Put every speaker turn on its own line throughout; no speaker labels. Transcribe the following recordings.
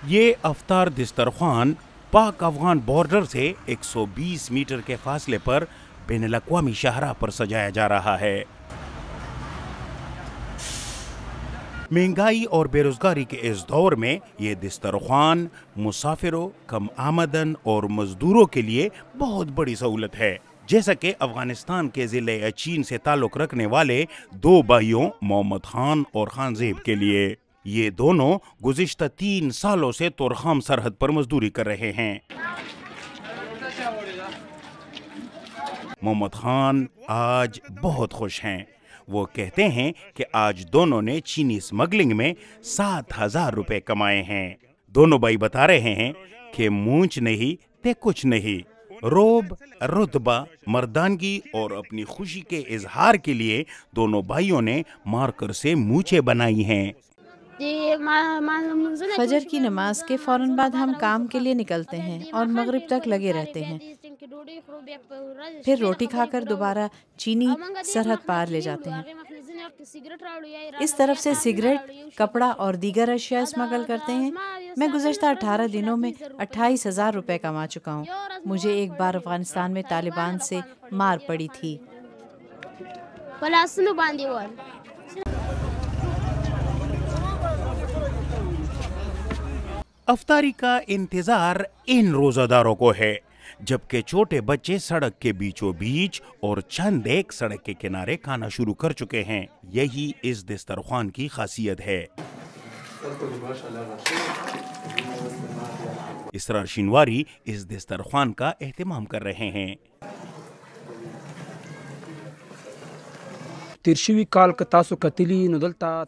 یہ افطار دسترخوان پاک افغان بارڈر سے 120 میٹر کے فاصلے پر بین الاقوامی شاہراہ پر سجایا جا رہا ہے۔ مہنگائی اور بے روزگاری کے اس دور میں یہ دسترخوان مسافروں، کم آمدن اور مزدوروں کے لیے بہت بڑی سہولت ہے، جیسا کہ افغانستان کے ضلع اچین سے تعلق رکھنے والے دو بھائیوں محمد خان اور خان زیب کے لیے۔ یہ دونوں گزشتہ 3 سالوں سے تورخم سرحد پر مزدوری کر رہے ہیں۔ محمد خان آج بہت خوش ہیں۔ وہ کہتے ہیں کہ آج دونوں نے چینی اسمگلنگ میں 7,000 روپے کمائے ہیں۔ دونوں بھائی بتا رہے ہیں کہ مونچھ نہیں تے کچھ نہیں، روب، رتبہ، مردانگی اور اپنی خوشی کے اظہار کے لیے دونوں بھائیوں نے مارکر سے مونچھیں بنائی ہیں۔
فجر کی نماز کے فوراً بعد ہم کام کے لیے نکلتے ہیں اور مغرب تک لگے رہتے ہیں، پھر روٹی کھا کر دوبارہ چینی سرحد پار لے جاتے ہیں۔ اس طرف سے سگریٹ، کپڑا اور دیگر اشیاء اسمگل کرتے ہیں۔ میں گزشتہ 18 دنوں میں 28,000 روپے کما چکا ہوں۔ مجھے ایک بار افغانستان میں طالبان سے مار پڑی تھی۔
افطاری کا انتظار ان روزہ داروں کو ہے، جبکہ چھوٹے بچے سڑک کے بیچوں بیچ اور چند ایک سڑک کے کنارے کھانا شروع کر چکے ہیں۔ یہی اس دسترخوان کی خاصیت ہے۔ اسرار شینواری اس دسترخوان کا اہتمام کر رہے ہیں۔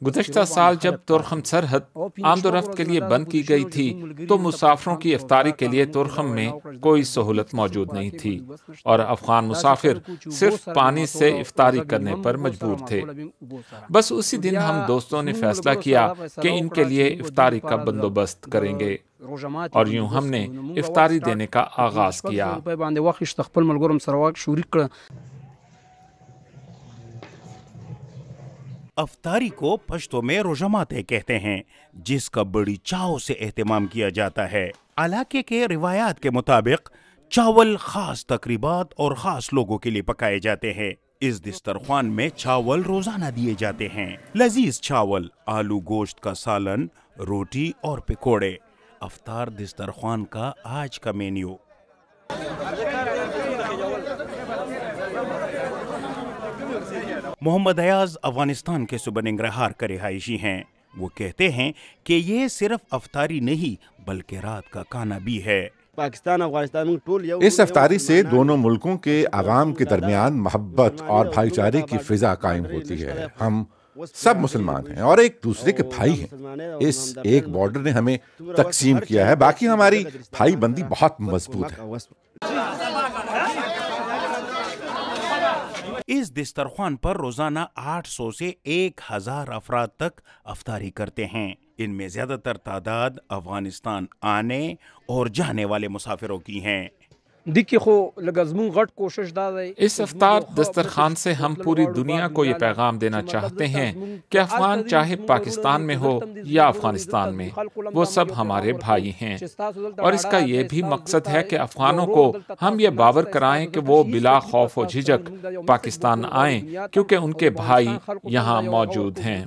گزشتہ سال جب تورخم سرحد آمد و رفت کے لیے بند کی گئی تھی تو مسافروں کی افطاری کے لیے تورخم میں کوئی سہولت موجود نہیں تھی اور افغان مسافر صرف پانی سے افطاری کرنے پر مجبور تھے۔ بس اسی دن ہم دوستوں نے فیصلہ کیا کہ ان کے لیے افطاری کا بندوبست کریں گے اور یوں ہم نے افطاری دینے کا آغاز کیا۔
افطاری کو پشتو میں روزماتے کہتے ہیں، جس کا بڑی چاو سے اہتمام کیا جاتا ہے۔ علاقے کے روایات کے مطابق چاول خاص تقریبات اور خاص لوگوں کے لیے پکائے جاتے ہیں۔ اس دسترخوان میں چاول روزانہ دیے جاتے ہیں، لذیذ چاول، آلو گوشت کا سالن، روٹی اور پکوڑے۔ افطار دسترخوان کا آج کا مینیو۔ محمد ایاز افغانستان کے صوبہ ننگرہار کا رہائشی ہیں۔ وہ کہتے ہیں کہ یہ صرف افطاری نہیں بلکہ رات کا کھانا بھی ہے۔
اس افطاری سے دونوں ملکوں کے عوام کے درمیان محبت اور بھائی چارے کی فضا قائم ہوتی ہے۔ ہم سب مسلمان ہیں اور ایک دوسرے کے بھائی ہیں۔ اس ایک بارڈر نے ہمیں تقسیم کیا ہے، باقی ہماری بھائی بندی بہت مضبوط ہے۔
اس دسترخوان پر روزانہ 800 سے 1000 افراد تک افطاری کرتے ہیں۔ ان میں زیادہ تر تعداد افغانستان آنے اور جانے والے مسافروں کی ہیں۔
اس افطار دسترخوان سے ہم پوری دنیا کو یہ پیغام دینا چاہتے ہیں کہ افغان چاہے پاکستان میں ہو یا افغانستان میں، وہ سب ہمارے بھائی ہیں، اور اس کا یہ بھی مقصد ہے کہ افغانوں کو ہم یہ باور کرائیں کہ وہ بلا خوف و جھجک پاکستان آئیں، کیونکہ ان کے بھائی یہاں موجود ہیں۔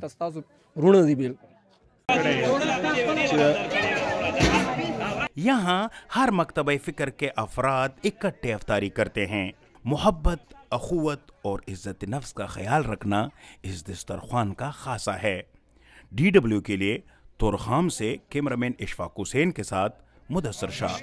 یہاں ہر مکتبہ فکر کے افراد اکٹھے افطاری کرتے ہیں۔ محبت، اخوت اور عزت نفس کا خیال رکھنا اس دسترخوان کا خاصہ ہے۔ DW کے لیے تورخم سے کیمرامین اشفاق حسین کے ساتھ مدثر شاہ۔